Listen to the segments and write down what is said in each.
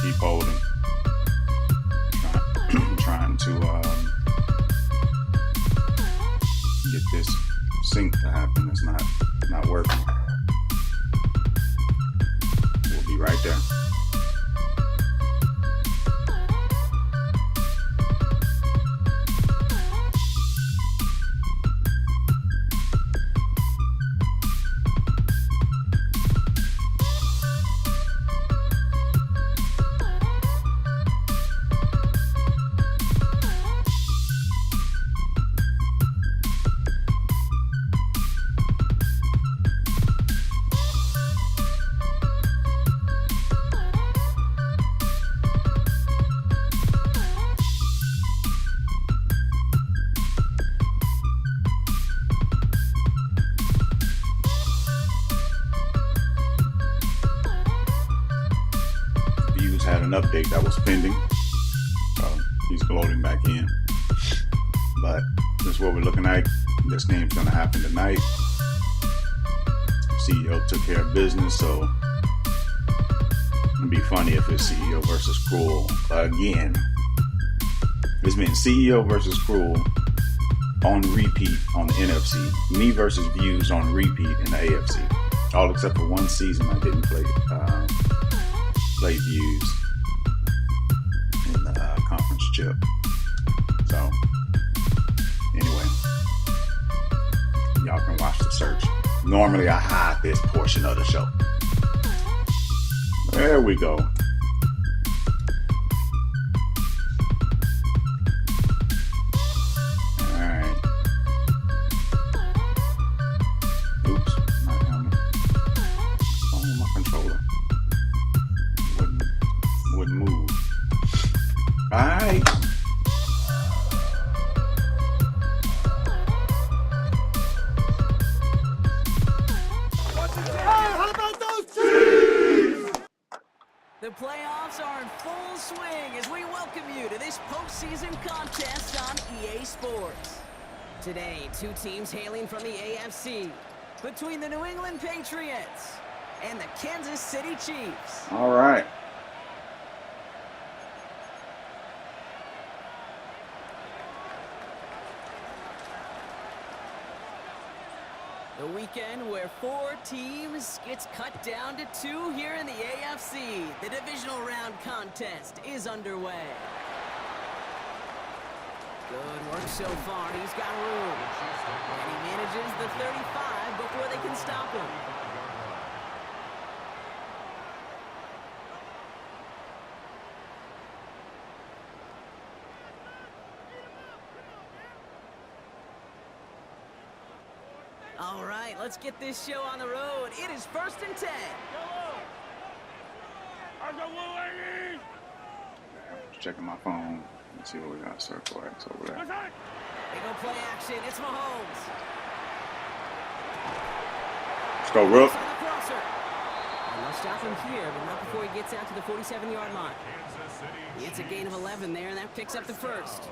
keep holding. Trying to get this sync to happen. It's not working. We'll be right there. Had an update that was pending, so he's loading back in. But this is what we're looking at. This game's gonna happen tonight. CEO took care of business, so it'd be funny if it's CEO versus Cruel again. This means CEO versus Cruel on repeat on the NFC. Me versus Viiewss on repeat in the AFC. All except for one season I didn't play Viiewss in the conference chip. So anyway, y'all can watch the search. Normally I hide this portion of the show. There we go. Alright. Oops, my helmet. What's wrong with my controller? Wouldn't move. Alright. How about those teams? The playoffs are in full swing as we welcome you to this postseason contest on EA Sports. Today, two teams hailing from the AFC, between the New England Patriots and the Kansas City Chiefs. All right. The weekend where 4 teams gets cut down to 2 here in the AFC. The divisional round contest is underway. Good work so far. He's got room. And he manages the 35 before they can stop him. All right, let's get this show on the road. It is 1st and 10. Checking my phone. Let's see what we got. Circle X over there. They go play action. It's Mahomes. Let's go, Rook. On the crosser. And they'll stop him here, but not before he gets out to the 47-yard line. It's a gain of 11 there, and that picks up the first.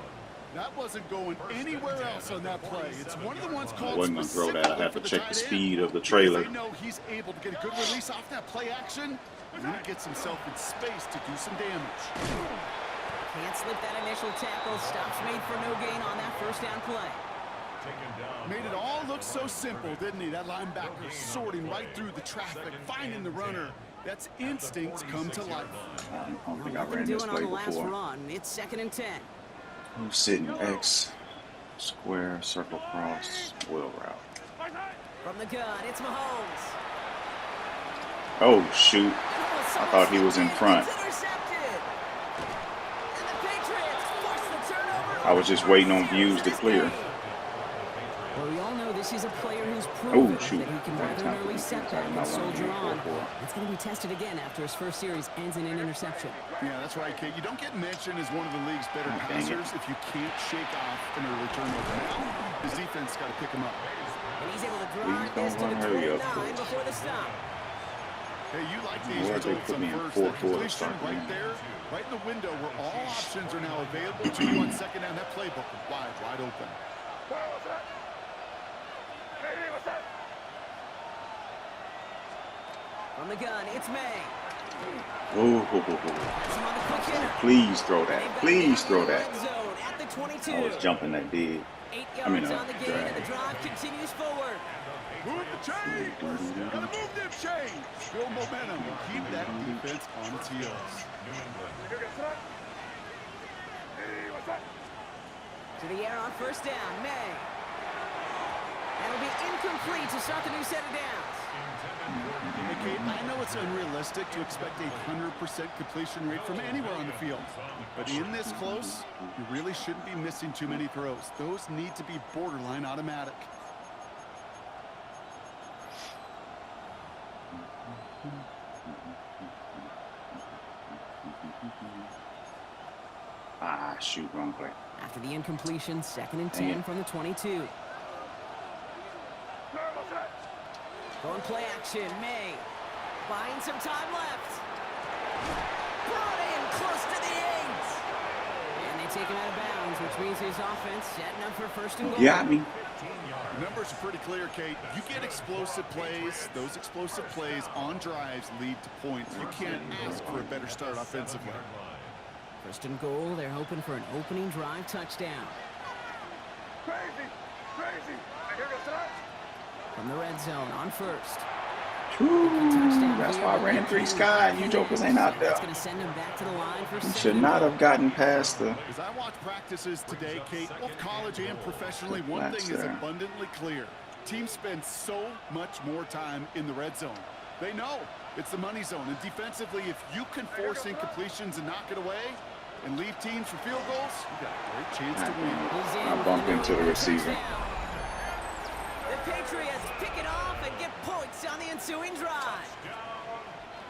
That wasn't going anywhere else on that play. It's one of the ones called. I wasn't gonna throw that. I have to check the speed of the trailer. They know he's able to get a good release off that play action, and then he gets himself in space to do some damage. Can't slip that initial tackle. Stops made for no gain on that first down play. Made it all look so simple, didn't he? That linebacker sorting right through the traffic, finding the runner. That's instincts come to life. I don't think I Nothing ran this doing on play the last before. run. It's 2nd and 10. Who's sitting X, square, circle, cross, wheel route. From the gun, it's Mahomes. Oh, shoot. I thought he was in front. I was just waiting on Viiewss to clear. Well, we all know this is a player who's proven that he can weather an early setback and soldier on. It's going to be tested again after his first series ends in an interception. Yeah, that's right, Kate. You don't get mentioned as one of the league's better passers if you can't shake off an early turnover. Now, his defense got to pick him up. And he's able to drive this to the 29 before the stop. Hey, you like these results on first. That completion right there, right in the window where all options are now available to you on second down. That playbook wide open. From the gun, it's May. Ooh. That's him on quick hitter. Please throw that. Please throw that. Red zone at the 22. I was jumping that big. 8 I mean, yards on the gain, drag. and the drive continues forward. Move the chains. Gotta move them chains. Build momentum and keep that defense on its heels. To the air on first down, May. That'll be incomplete to start the new set of downs. Hey, Kate, I know it's unrealistic to expect a 100% completion rate from anywhere on the field. But in this close, you really shouldn't be missing too many throws. Those need to be borderline automatic. Ah, shoot, wrong play. After the incompletion, 2nd and 10 from the 22. Going play action, May. Buying some time left. Brought in close to the 8. And they take him out of bounds, which means his offense setting up for first and goal. Got me. The numbers are pretty clear, Kate. You get explosive plays. Those explosive plays on drives lead to points. You can't ask for a better start offensively. First and goal, they're hoping for an opening drive touchdown. From the red zone on first. Whew, that's why I ran 3 sky and you jokers ain't out there. That's going to send him back to the line for Should not have gotten past the... As I watch practices today, Kate, both college and professionally, one thing is abundantly clear. Teams spend so much more time in the red zone. They know it's the money zone. And defensively, if you can force incompletions and knock it away and leave teams for field goals, you got a great chance to win. I bumped into the receiver. The Patriots pick it off and get points on the ensuing drive.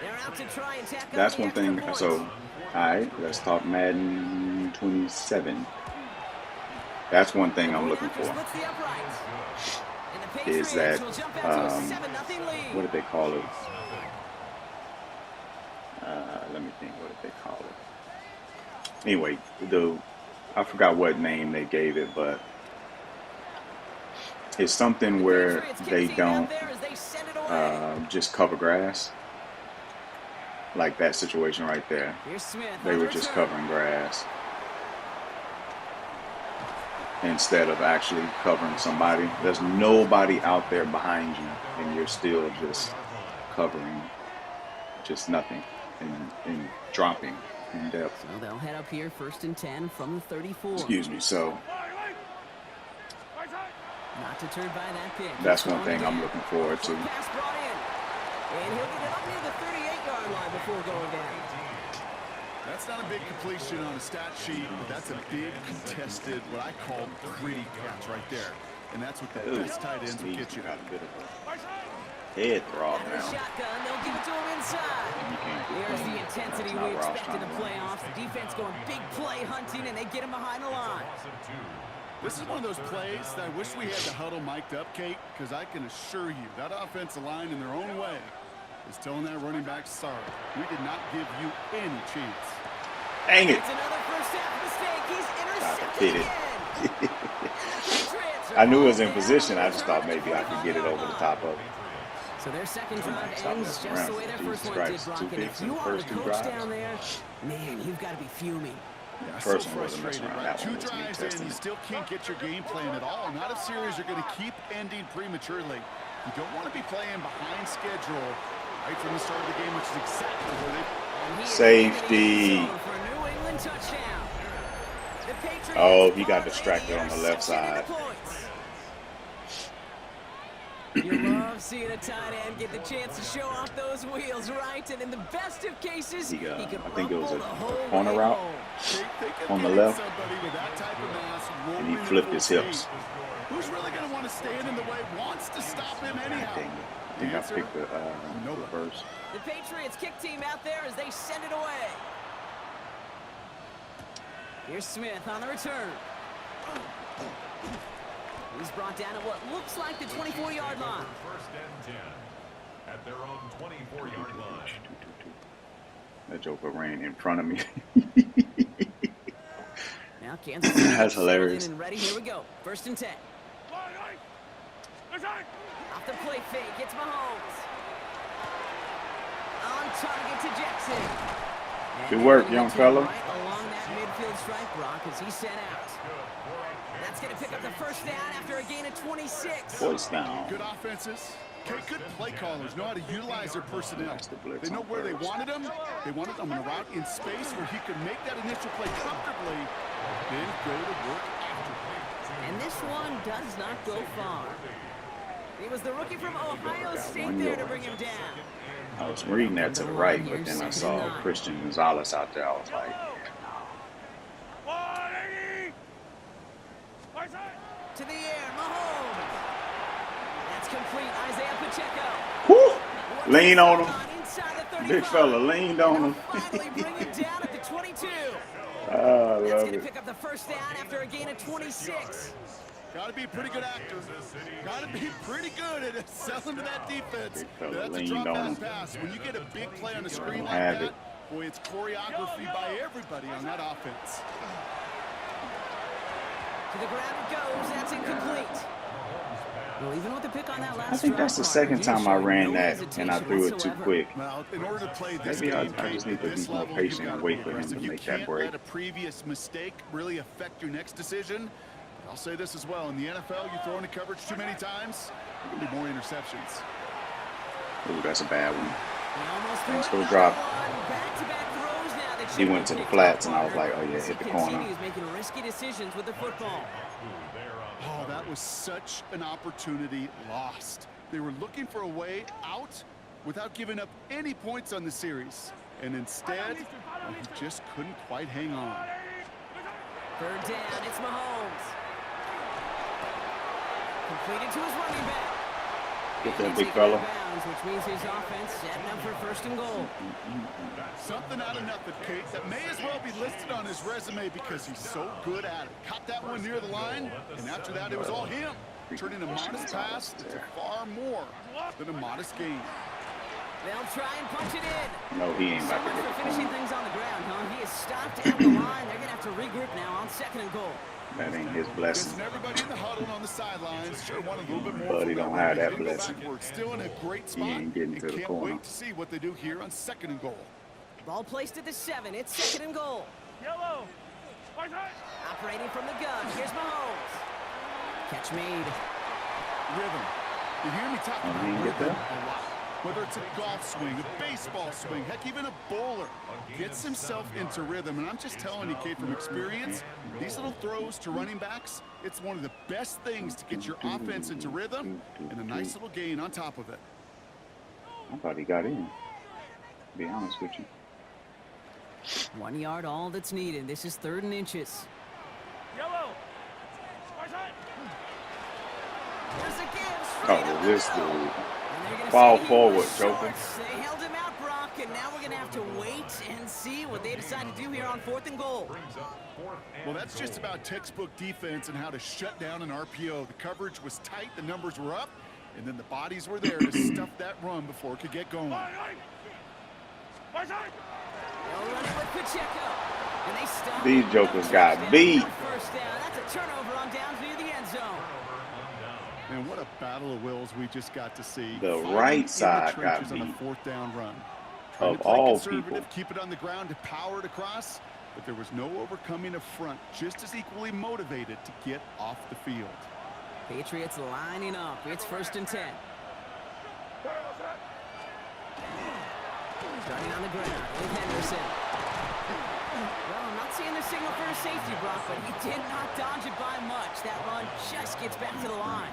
They're out to try and tack That's up the one thing. extra So, points. all right, let's talk Madden 27. That's one thing I'm looking for. Splits the uprights. And the Is Patriots that, will jump out to a 7-0 lead. what did they call it? Let me think. What did they call it? Anyway, I forgot what name they gave it, but it's something where they don't just cover grass. Like that situation right there. They were just covering grass instead of actually covering somebody. There's nobody out there behind you, and you're still just covering just nothing and dropping in depth. So they'll head up here, 1st and 10 from the 34. Excuse me. So not deterred by that pick. that's one thing I'm looking forward to. Pass brought in. And he'll get it up near the 38-yard line before going down. That's not a big completion on a stat sheet, but that's a big contested, what I call gritty catch right there. And that's what the best tight ends will get you. Got a bit of a head throb Out of the now. shotgun, they'll give it to him inside. Here's the intensity we expect in the playoffs. The defense going big play hunting, and they get him behind the line. This is one of those plays that I wish we had the huddle mic'd up, Kate, because I can assure you that offensive line in their own way is telling that running back, sorry, we did not give you any chance. Dang it. It's another first half mistake. He's Hit intercepted it. again. I knew it was in position. I just thought maybe I could get it over the top of it. So their second drive Stop ends messing just the around. way their Jesus first one did, Christ, Brock. two And picks if in you the are the first two coach drives. down there, man, you've got to be fuming. Yeah, First so one wasn't messing frustrated, around. right? That one Two was me drives testing in, you it. still can't get your game plan at all. Not if series are going to keep ending prematurely. You don't want to be playing behind schedule right from the start of the game, which is exactly where they... Safety. For a New England touchdown. The Patriots Oh, he got parlay distracted on the left interception side. into points. You love seeing a tight end get the chance to show off those wheels, right? And in the best of cases, He, could I think it was rumble the a whole corner way route. home. On the left, and he flipped his hips. Who's really going to want to stand in the way, wants to stop him anyhow? Dang it. I think I picked the reverse. The Patriots kick team out there as they send it away. Here's Smith on the return. He's brought down at what looks like the 24-yard line. First and 10 at their own 24-yard line. That joker ran in front of me. Now Kansas City That's hilarious. and ready. Here we go. 1st and 10. Off the play fake. It's Mahomes. On target to Jackson. Good work, young fella. Right along that midfield strike, Brock, as he set out. That's going to pick up the first down after a gain of 26. Voice down. Good offenses. Okay, good play callers know how to utilize their personnel. They know where they wanted him. They wanted him on a route in space where he could make that initial play comfortably, then go to work after. And this one does not go far. It was the rookie from Ohio State there to bring him down. I was reading that to the right, but then I saw Christian Gonzalez out there. I was like, To the air, Mahomes. That's complete. Isaiah Pacheco. whoo! Lean on him. Inside the 35. Big fella leaned on him. Finally bring him down at the 22. I That's love going to it. pick up the first down after a gain of 26. Got to be a pretty good actor. Got to be pretty good at selling to that defense. That's a drop down pass. When you get a big play on the screen like that, boy, it's choreography by everybody on that offense. To the grab it goes. That's incomplete. Well, even with the pick on that last I think that's the second time I ran that and I threw it too quick. Well, in order to play this Maybe I game, just need to be more patient and wait for him to make that break. You can't let a previous mistake really affect your next decision. But I'll say this as well. In the NFL, you throw into coverage too many times, there will be more interceptions. Ooh, that's a bad one. Thanks for the drop. Back-to-back throws now that He went to the flats, and I was like, oh, yeah, hit the corner. Continues making risky decisions with the football. Oh, that was such an opportunity lost. They were looking for a way out without giving up any points on the series. And instead, well, he just couldn't quite hang on. Third down, it's Mahomes. Completed to his running back. Get that big fella. Which means his offense setting up for first and goal. Something out of nothing, Kate, that may as well be listed on his resume because he's so good at it. Caught that one near the line, and after that, it was all him. Turning a modest pass into far more than a modest gain. They'll try and punch it in. No, he ain't So about much to for get the finishing corner. things on the ground, huh? He is stopped at the line. They're going to have to regroup now on second and goal. That ain't his blessing. Isn't everybody in the huddle on the sidelines sure want a little bit more? But he don't have that blessing. Still in a great spot. He ain't getting to the can't corner. wait to see what they do here on second and goal. Ball placed at the 7. It's second and goal. Yellow. Operating from the gun. Here's Mahomes. Catch made. Rhythm. You hear me talking he about ain't get rhythm there? a lot. Whether it's a golf swing, a baseball swing, heck, even a bowler gets himself into rhythm. And I'm just telling you, Kate, from experience, these little throws to running backs, it's one of the best things to get your offense into rhythm and a nice little gain on top of it. I thought he got in, to be honest with you. 1 yard, all that's needed. This is 3rd and inches. Yellow. There's a give. Oh, this dude. Fall forward, Joker. They held him out, Brock, and now we're going to have to wait and see what they decide to do here on 4th and goal. Well, that's just about textbook defense and how to shut down an RPO. The coverage was tight, the numbers were up, and then the bodies were there to stuff that run before it could get going. They'll run it with Pacheco, and they stop. These jokers got beat. First down. That's a turnover on downs near the end zone. And what a battle of wills we just got to see. The Fighting right in the side got trenches on a beat. 4th down run. Trying Of to play all conservative, people. keep it on the ground to power it across, but there was no overcoming a front, just as equally motivated to get off the field. Patriots lining up. It's 1st and 10. Starting on the ground with Henderson. Well, I'm not seeing the signal for a safety, Brock, but he did not dodge it by much. That run just gets back to the line.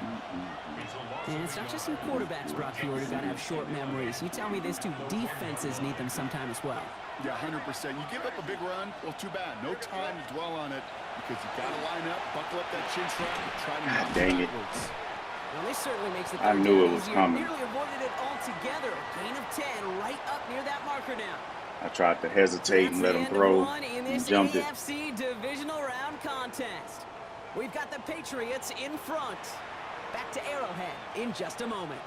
And it's not just some quarterbacks, Brock, who got to have short memories. You tell me this too, defenses need them sometime as well. Yeah, 100%. You give up a big run, well, too bad. No time to dwell on it because you got to line up, buckle up that chin strap, and try to knock dang it it. backwards. Well, this certainly makes the I third knew down it was easier. coming. Nearly avoided it altogether. Gain of 10 right up near that marker now. I tried to hesitate and let him throw and jumped it. AFC Divisional Round contest. We've got the Patriots in front. Back to Arrowhead in just a moment.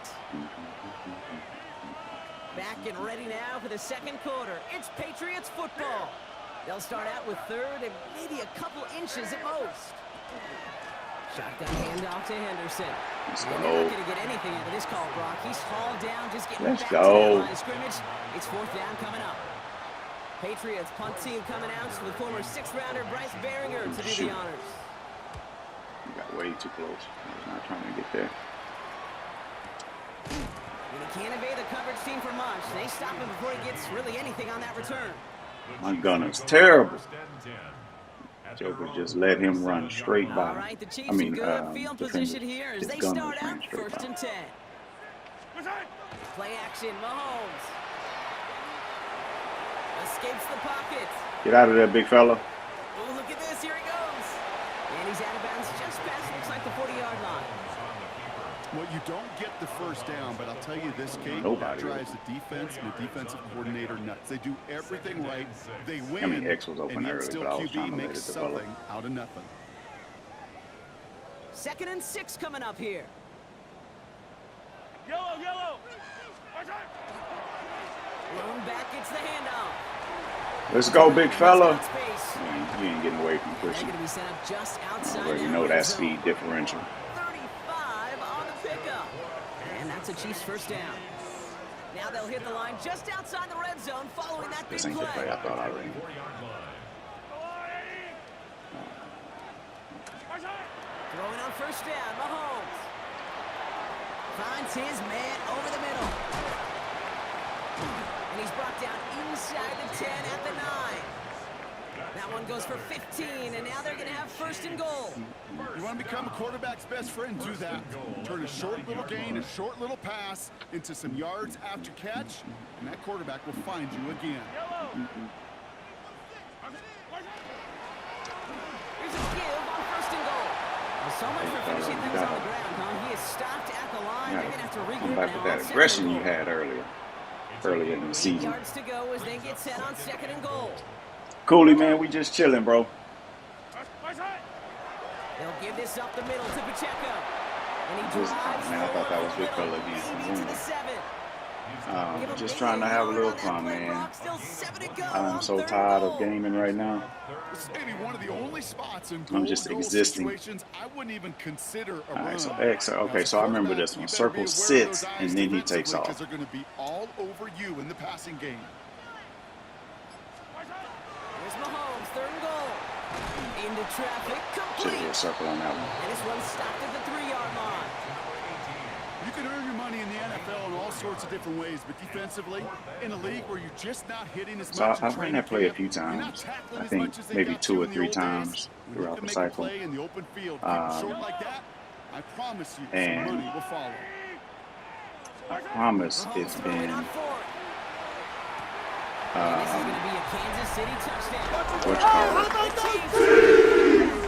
Back and ready now for the second quarter. It's Patriots football. They'll start out with 3rd and maybe a couple inches at most. Shotgun handoff to Henderson. Let's And go. they're not going to get anything out of this call, Brock. He's hauled down, just getting Let's back go. to the line of scrimmage. It's 4th down coming up. Patriots punt team coming out with former 6th-rounder Bryce Behringer to do Shoot. the honors. You got way too close. I was not trying to get there. And he can't evade the coverage team for much. They stop him before he gets really anything on that return. My gunner's terrible. Joker just let him run straight by. All right, the Chiefs I mean, in good field position here as his they gunner start ran out straight 1st by. and 10. Play action, Mahomes. Escapes the pocket. Get out of there, big fella. Oh, look at this. Here he goes. And he's out of bounds just past, looks like the 40-yard line. Well, you don't get the first down, but I'll tell you this, Kate, that drives the defense and the defensive coordinator nuts. They do everything right. They win, I mean, X was open and yet early, still but I was trying QB to let makes it develop. something out of nothing. 2nd and 6 coming up here. Yellow. Lone back gets the handoff. Let's go, big fella. Space. You ain't getting away from They're Christian. going to be set up just I outside already that know red that zone. speed differential. 35 on the pickup. And that's a Chiefs first down. Now they'll hit the line just outside the red zone following that big This ain't the play I thought I ran. Throwing on first down, Mahomes. Finds his man over the middle. And he's brought down inside the 10 at the 9. That one goes for 15, and now they're going to have 1st and goal. You want to become a quarterback's best friend, do that. Turn a short little gain, a short little pass into some yards after catch, and that quarterback will find you again. Here's a give on 1st and goal. Well, so much for finishing things on the ground, huh? He is stopped at the line. They're going to have to regroup Come back now with on that 2nd aggression and you goal. had earlier in the 8 season. yards to go as they get set on 2nd and goal. Cooley, man, we just chilling, bro. They'll give this up the middle to Pacheco. And he Just, drives man, I thought that was forward big up the fella middle, again. maybe to the 7. Just trying to have a little fun, man. I'm so tired of gaming right now. This is maybe one of the only spots in I'm just goal existing. situations I wouldn't even consider a All run. right, so X. Okay, so I remember this one. Circle sits, and then he takes off. Because they're going to be all over you in the passing game. Here's Mahomes, 3rd and goal. Into traffic, Should complete. be a circle on that one. And this one stopped at the 3-yard line. You can earn your money in the NFL in all sorts of different ways, but defensively, in a league where you're just not hitting as So much I in ran training that play a camp, few you're not times. tackling I as think much as they maybe got 2 to or in the 3 old times days. When you throughout can the make a cycle. play in the open field, keep it short like that, I promise you, some And money will follow. I promise Mahomes it's throwing been on 4th. And this is going to be a Kansas City touchdown.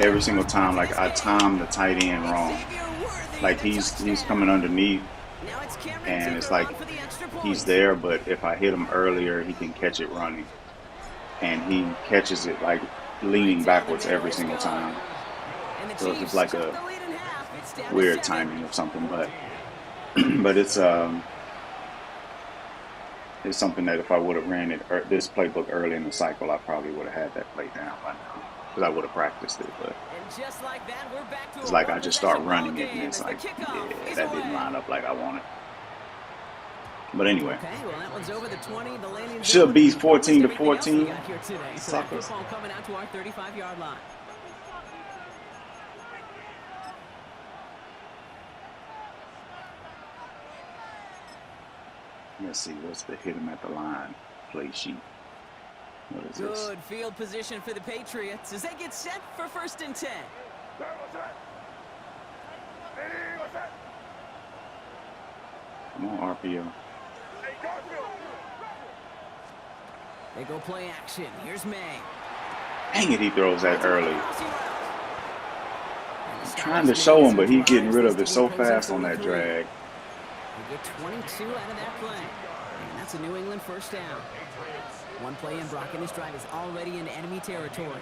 every single time, like I timed the tight end wrong. Like he's coming underneath, Now it's Cameron and it's Taylor like on for the extra point. he's there, but if I hit him earlier, he can catch it running, and he catches it like leaning backwards every single time. And the So it's Chiefs like cut a the lead in half. It's down to weird 7. timing or something, but it's something that if I would have ran it this playbook early in the cycle, I probably would have had that play down by now because I would have practiced it. But And just like that, we're back to it's a like I just start one-possession running it, and ballgame it's as the like, kickoff yeah, is that didn't away. line up like I wanted. But anyway, Okay, well that one's over the 20. The landing should zone. be Almost 14 to everything else we 14. got here today. So that Suckers. football coming out to our 35-yard line. Let's see, what's the hit him at the line play sheet? What is this? Good field position for the Patriots as they get set for 1st and 10. Come on, RPO. They go play action. Here's May. Dang it, he throws that early. Crossing route. And the Trying to Stars show make him, but he's getting drives rid of this it so to the opposing fast on that 43. drag. You get 22 out of that play. And that's a New England first down. One play in, Brock, and his drive is already in enemy territory.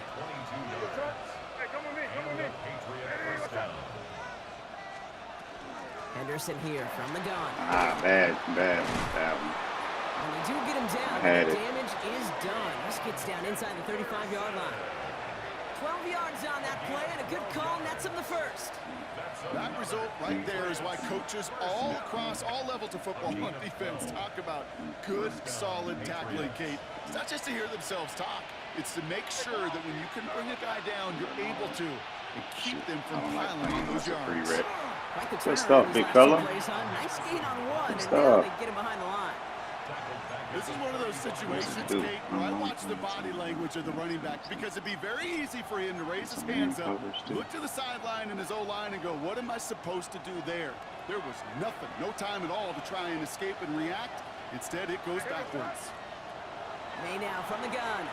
Henderson here from the gun. Bad that one. And they do get him down. had The it. damage is done. This gets down inside the 35-yard line. 12 yards on that play, and a good call nets him the first. That result right there is why coaches all across all levels of football on defense talk about good, solid tackling, Kate. It's not just to hear themselves talk. It's to make sure that when you can bring a guy down, you're able to and keep them from piling on those yards. Good stuff, big fella. Nice gain on one, Good and stuff. now they get him behind the line. This is one of those situations, Kate, where I watch the body language of the running back because it'd be very easy for him to raise his hands up, look to the sideline and his O-line and go, what am I supposed to do there? There was nothing, no time at all to try and escape and react. Instead, it goes backwards. May now from the gun.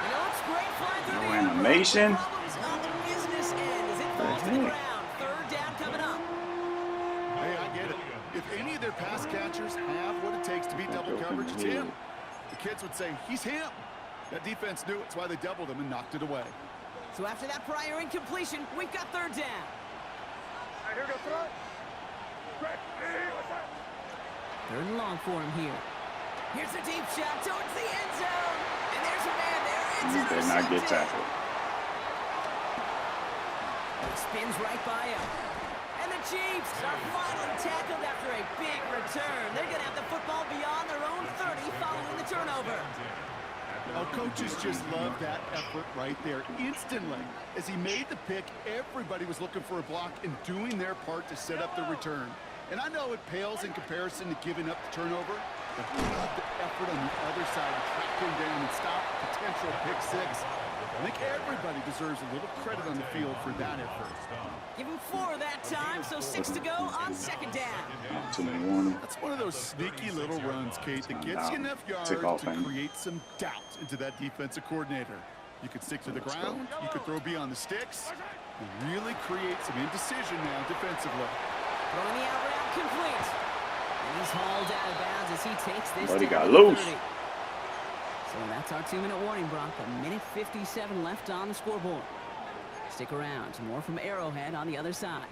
You know what's great flying through the air? Animation. Problems on the business end as it falls to the ground. Third down coming up. Hey, I get it. If any of their pass catchers have what it takes to beat double coverage, it's him. The kids would say, he's him. That defense knew it. It's why they doubled him and knocked it away. So after that prior incompletion, we've got third down. Third and long for him here. Here's a deep shot towards the end zone. And there's a man there. It's He better not get tackled. He spins right by him. And the Chiefs are finally tackled after a big return. They're going to have the football beyond their own 30 following the turnover. Our coaches just love that effort right there. Instantly, as he made the pick, everybody was looking for a block and doing their part to set up the return. And I know it pales in comparison to giving up the turnover, but he loved the effort on the other side to track him down and stop potential pick six. I think everybody deserves a little credit on the field for that effort. Give him 4 that time, so 6 to go on second down. Too many warnings. That's one of those sneaky little runs, Kate, that gets you enough yards to create some doubt into that defensive coordinator. You could stick to the ground, you could throw beyond the sticks, and really create some indecision now defensively. Throwing the out route complete. And he's hauled out of bounds as he takes this But he down got to the loose. 30. So that's our 2-minute warning, Brock. 1:57 left on the scoreboard. Stick around. More from Arrowhead on the other side.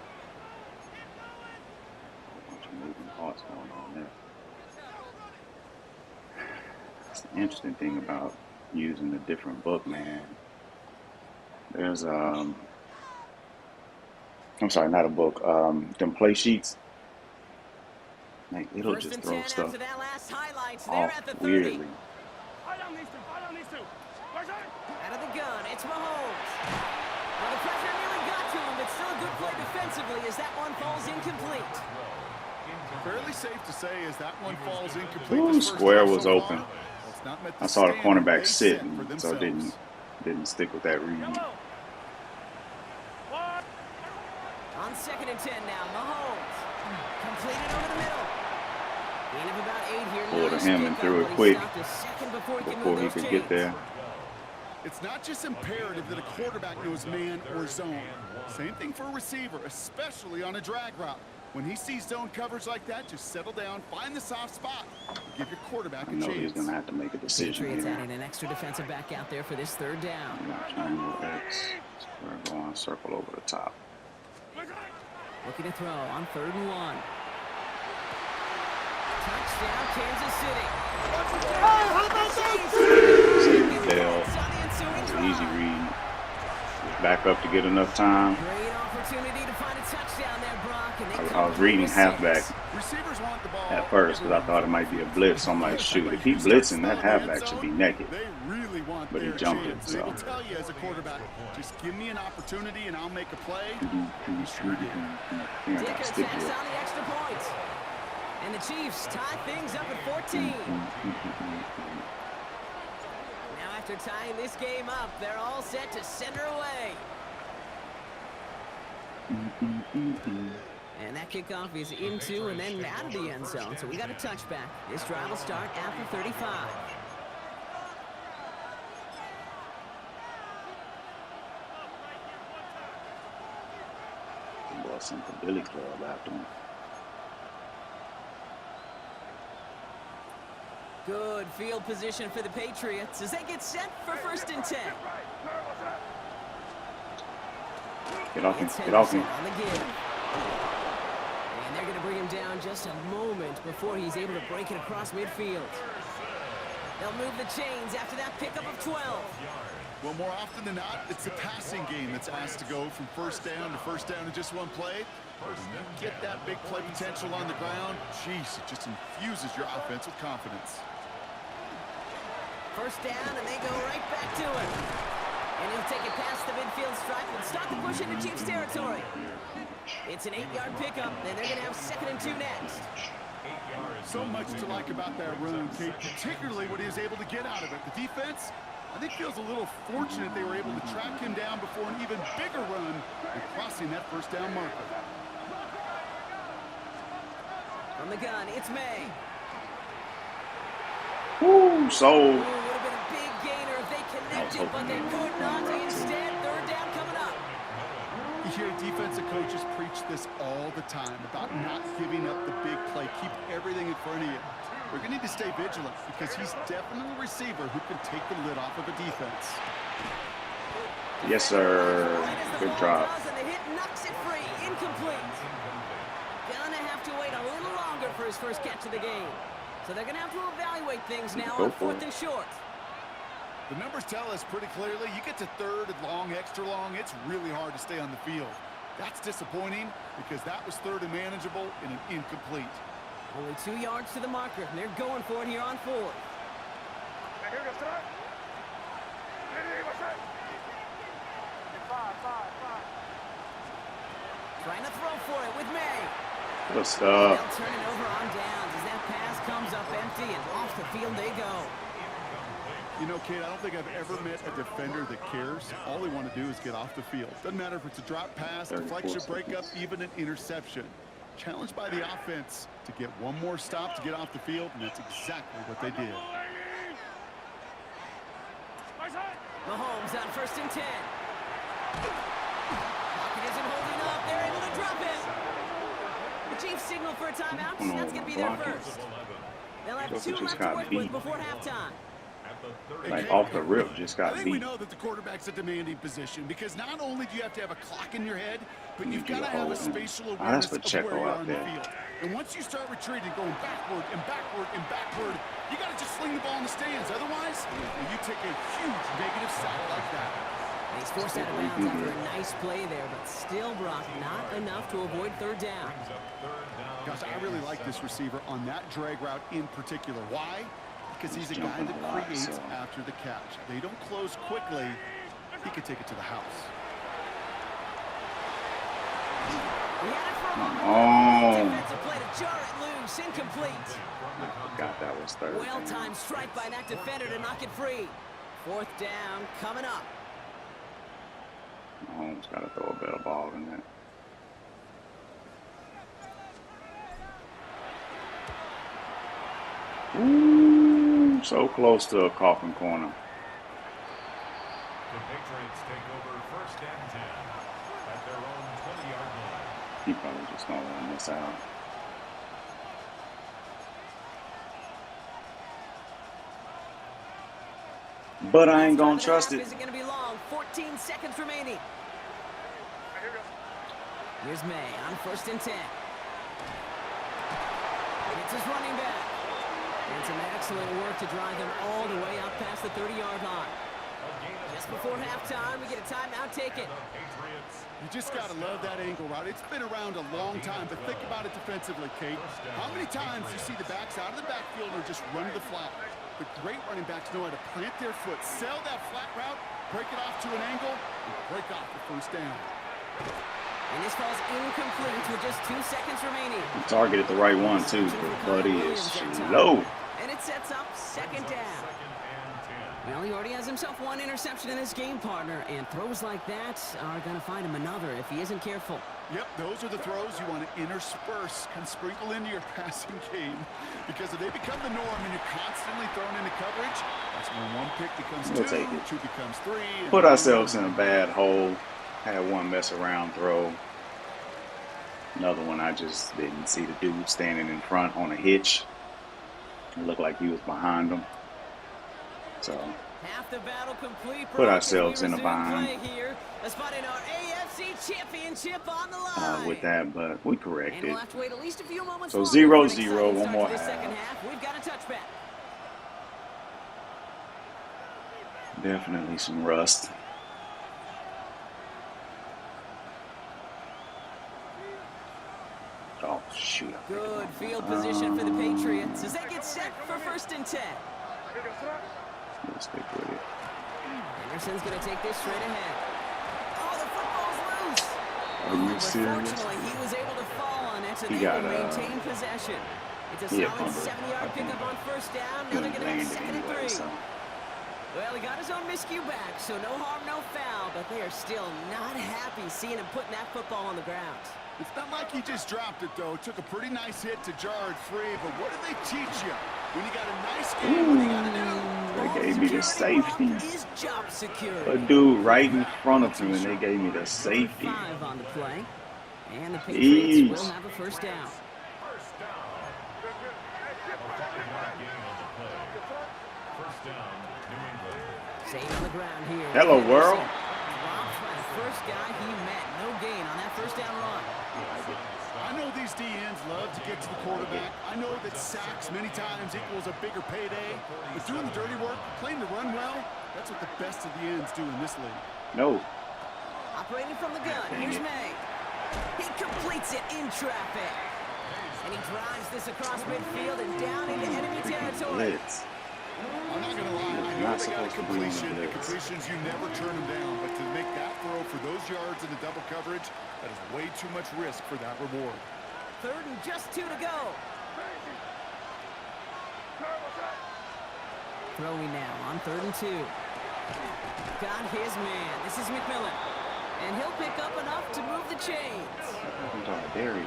Bunch of moving parts going on there. That's the interesting thing about using a different book, man. There's I'm sorry, not a book. Them play sheets. Like, it'll First just and throw 10 stuff after that last highlights there off at the 30. weirdly. Out of the gun, it's Mahomes. Well, the pressure nearly got to him, but still a good play defensively as that one falls incomplete. Fairly safe to say as that one falls incomplete. Ooh, this first square half was so open. far, it's not met I saw the standard cornerback they set sitting, for so I themselves. didn't stick with that read. On second and 10 now, Mahomes. Completed over the middle. Gain of about 8 here. Pulled Nice him and pickup, threw it but he quick stopped a second before he before he could get there. It's not just imperative that a quarterback knows man or zone. Same thing for a receiver, especially on a drag route. When he sees zone coverage like that, just settle down, find the soft spot, give your quarterback I a know he's chance. going to have to make a decision Patriots here. adding an extra defensive back out there for this third down. Triangle X. Square going, circle over the top. Looking to throw on third and 1. Touchdown, Kansas City. Safety failed. It was an easy read. Back up to get enough time. Great opportunity to find a touchdown there, Brock. And they I come was away reading with halfback 6. Receivers want the ball at first because I thought it might be a blitz. So I'm like, shoot, if he blitzing, that halfback should be naked. They really want But he their jumped chance. it, They so. will tell you as a quarterback, just give me an opportunity and I'll make a play. He sure did. Yeah, I Dicker gotta stick tacks with it. on the extra point. And the Chiefs tie things up at 14. Now after tying this game up, they're all set to send her away. And that kickoff is into and then out of the end zone. So we got a touchback. This drive will start after 35. He brought something Billy Club after him. Good field position for the Patriots as they get set for first and 10. Get off him, It's get off him. Henderson on the give. And they're going to bring him down just a moment before he's able to break it across midfield. They'll move the chains after that pickup of 12. Well, more often than not, it's the passing game that's asked to go from first down in just one play. When you get that big play potential on the ground, geez, it just infuses your offense with confidence. First down, and they go right back to it. And he'll take it past the midfield stripe and start the push into Chiefs territory. It's an 8-yard pickup, and they're going to have 2nd and 2 next. So much to like about that run, Kate, particularly what he was able to get out of it. The defense, I think, feels a little fortunate they were able to track him down before an even bigger run and crossing that first down marker. From the gun, it's May. Woo, so. Ooh, would have been a big gainer if they connected, but they could not. Instead, 3rd down coming up. You hear defensive coaches preach this all the time about not giving up the big play. Keep everything in front of you. We're going to need to stay vigilant because he's definitely a receiver who can take the lid off of a defense. Yes, sir. Good drop. And the hit knocks it free. Incomplete. Gonna have to wait a little longer for his first catch of the game. So they're going to have to evaluate things now on 4th and short. The numbers tell us pretty clearly, you get to 3rd and long, extra long, it's really hard to stay on the field. That's disappointing because that was 3rd and manageable and an incomplete. Only 2 yards to the marker, and they're going for it here on 4th. Trying to throw for it with May. Good stuff. They'll turn it over on downs as that pass comes up empty, and off the field they go. You know, Kate, I don't think I've ever met a defender that cares. All they want to do is get off the field. Doesn't matter if it's a drop pass, deflection, breakup, even an interception. Challenged by the offense to get one more stop to get off the field, and that's exactly what they did. Mahomes on 1st and 10. Pocket isn't holding up. They're able to drop it. The Chiefs signal for a timeout. That's going to be their first. They'll have 2 left to work with before halftime. Like off the rip, just got I think beat. we know that the quarterback's a demanding position because not only do you have to have a clock in your head, but you've got to have a spatial awareness of where you are on the field. And once you start retreating, going backward and backward and backward, you got to just sling the ball in the stands. Otherwise, you take a huge negative sack like that. And he's forced out of bounds after a nice play there, but still, Brock, not enough to avoid 3rd down. Gosh, I really like this receiver on that drag route in particular. Why? Because he's a guy that creates after the catch. They don't close quickly. He could take it to the house. He had it for a moment. Oh. Defensive play to jar it loose. Incomplete. Got that was 3rd. Well-timed strike by that defender to knock it free. 4th down coming up. Mahomes got to throw a better ball than that. Ooh, so close to a coffin corner. The Patriots take over 1st and 10 at their own 20-yard line. He probably just gonna run this out. But I ain't gonna trust it. Isn't gonna be long. 14 seconds remaining. Here's May on 1st and 10. It's his running back. And some excellent work to drive him all the way up past the 30-yard line. Just before halftime, we get a timeout taken. You just got to love that angle route. It's been around a long time, but think about it defensively, Kate. How many times you see the backs out of the backfield or just run the flat? The great running backs know how to plant their foot, sell that flat route, break it off to an angle, and break off the 1st down. And this falls incomplete with just 2 seconds remaining. He targeted the right one, too, but Buddy is low. And it sets up 2nd down. Well, he already has himself 1 interception in this game, partner, and throws like that are going to find him another if he isn't careful. Yep, those are the throws you want to intersperse and sprinkle into your passing game, because if they become the norm and you're constantly thrown into coverage, that's when 1 pick becomes 2 becomes 3. Put ourselves in a bad hole. Had one mess around throw. Another one I just didn't see the dude standing in front on a hitch. It looked like he was behind him. So half the battle complete. Put ourselves in a bind here. A spot in our AFC championship on the line. with that, but we corrected. And we'll have to wait at least a few moments. So 0-0, one more half. Second half. We've got a touchback. Definitely some rust. Oh, shoot. Good field position for the Patriots as they get set for 1st and 10. Let's stick with it. Anderson's going to take this straight ahead. Oh, the football's loose. Are you But serious? fortunately, he was able to fall on it, so He they got, will maintain possession. It's a yeah, solid fumble. 7-yard pickup on 1st down. Now they're going to have 2nd and 3. So. Well, he got his own miscue back, so no harm, no foul, but they are still not happy seeing him putting that football on the ground. It's not like he just dropped it, though. Took a pretty nice hit to jar it free, but what do they teach you? When you got a nice game, what do you got to do? They gave me the safety. Is job security. A dude right in front of him, and they gave me the safety. 5 on the play, and the Patriots will have a 1st down. First down. A 5-yard gain on the play. First down, New England. Same on the ground here. Hello, world. Dropped by the first guy he met. No gain on that 1st down run. I know these DNs love to get to the quarterback. I know that sacks many times equals a bigger payday. But doing the dirty work, playing the run well, that's what the best of the ends do in this league. No. Operating from the gun. Here's May. He completes it in traffic. And he drives this across midfield and down into enemy territory. Blitz. I'm not going to lie. I know Not they got a supposed to be on the completion. The blitz. completions, you never turn them down. But to make that throw for those yards in the double coverage, that is way too much risk for that reward. 3rd and just 2 to go. Throwing now on 3rd and 2. Got his man. This is McMillan. And he'll pick up enough to move the chains.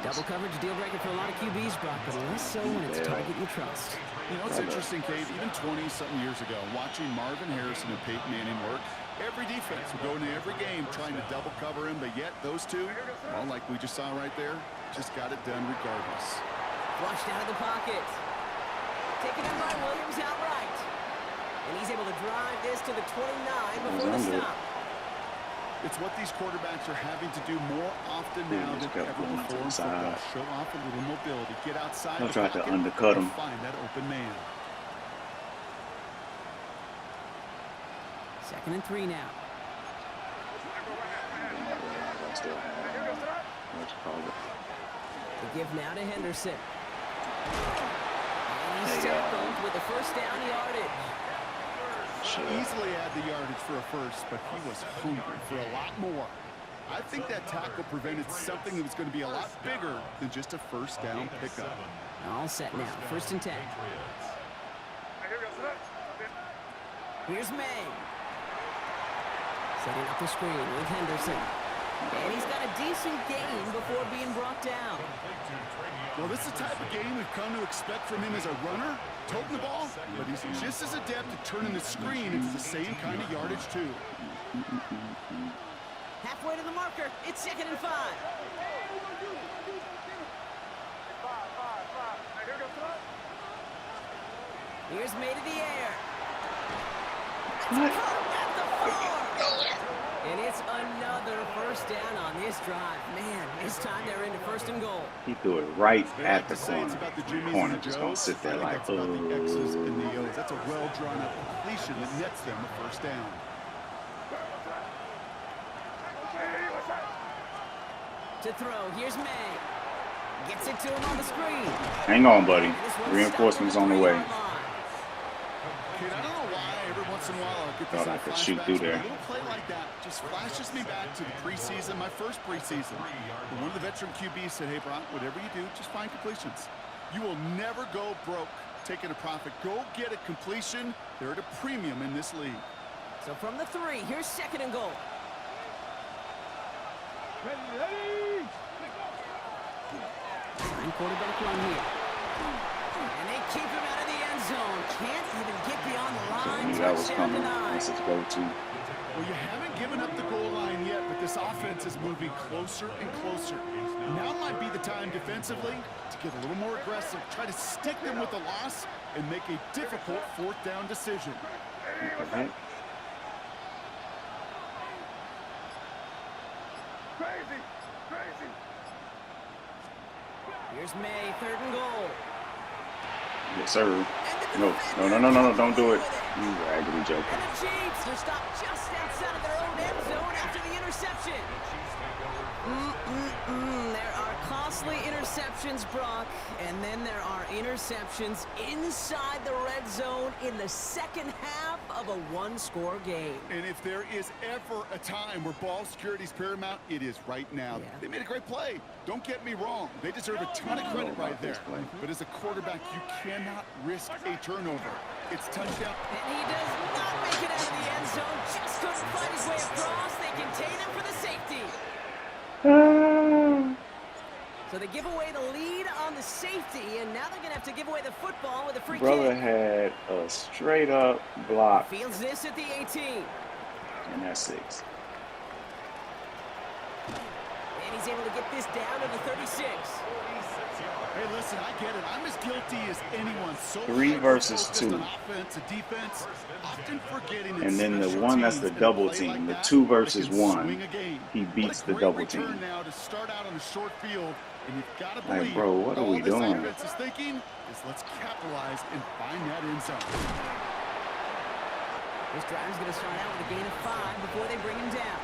Double coverage, deal breaker for a lot of QBs, Brock, but less so when it's target you trust. You know, it's interesting, Kate, even 20-something years ago, watching Marvin Harrison and Peyton Manning work, every defense would go into every game trying to double cover him, but yet those two, well, like we just saw right there, just got it done regardless. Flushed out of the pocket. Taken in by Williams outright. And he's able to drive this to the 29 before the stop. It's what these quarterbacks are having to do more often now than ever before in football. Show off a little mobility, get outside They'll the try pocket, to undercut him. and find that open man. 2nd and 3 now. The give now to Henderson. And he's tackled with the 1st down yardage. Easily add the yardage for a 1st, but he was hungry for a lot more. I think that tackle prevented something that was going to be a lot bigger than just a 1st down pickup. All set now. 1st and 10. Here's May. Setting up the screen with Henderson. And he's got a decent gain before being brought down. Well, this is the type of game we've come to expect from him as a runner, toting the ball, but he's just as adept at turning the screen into the same kind of yardage, too. Halfway to the marker. It's 2nd and 5. Here's May to the air. That's caught at the 4. And it's another 1st down on this drive. Man, this time they're into 1st and goal. He threw it right at the Say it's corner. about the The Jimmies corner and the just gonna Joes. sit there I think like, that's about the X's and the O's. That's a well-drawn-up completion that nets them a 1st down. To throw, here's May. Gets it to him on the screen. Hang on, buddy. Reinforcements on the way. Kid, I don't know why every once in a while I get this Thought I could shoot through there. A little play like that just flashes me back to the preseason, my first preseason. But one of the veteran QBs said, hey, Brock, whatever you do, just find completions. You will never go broke taking a profit. Go get a completion. They're at a premium in this league. So from the 3, here's 2nd and goal. Sign quarterback run here. And they keep him out of the end zone. Can't even get beyond the line. Knew that was Touchdown coming. denied. That's his go-to. Well, you haven't given up the goal line yet, but this offense is moving closer and closer. Now might be the time defensively to get a little more aggressive, try to stick them with the loss, and make a difficult 4th down decision. What the heck? Here's May, 3rd and goal. Yes, sir. No, don't do it. You raggedy joker. And the Chiefs are stopped just outside of their own end zone after the interception. There are costly interceptions, Brock, and then there are interceptions inside the red zone in the second half of a one-score game. And if there is ever a time where ball security is paramount, it is right now. Yeah. They made a great play. Don't get me wrong. They deserve a ton of credit right there. But as a quarterback, you cannot risk a turnover. It's touchdown. And he does not make it out of the end zone. Just couldn't find his way across. They contain him for the safety. So they give away the lead on the safety, and now they're going to have to give away the football with a free Brother kick. had a straight up block, Fields this at the 18. and that's 6. And he's able to get this down to the 36. Hey, listen, I get it. I'm as guilty as anyone. So 3 versus 2. on offense and defense, often forgetting And then the special one that's teams the in a double play team, like the that, 2 they versus can 1, swing a game. he beats What the a double great return team. now to start out on a short field, and you've got to Like, believe bro, what are all we this doing? offense is thinking is let's capitalize and find that end zone. This drive's going to start out with a gain of 5 before they bring him down.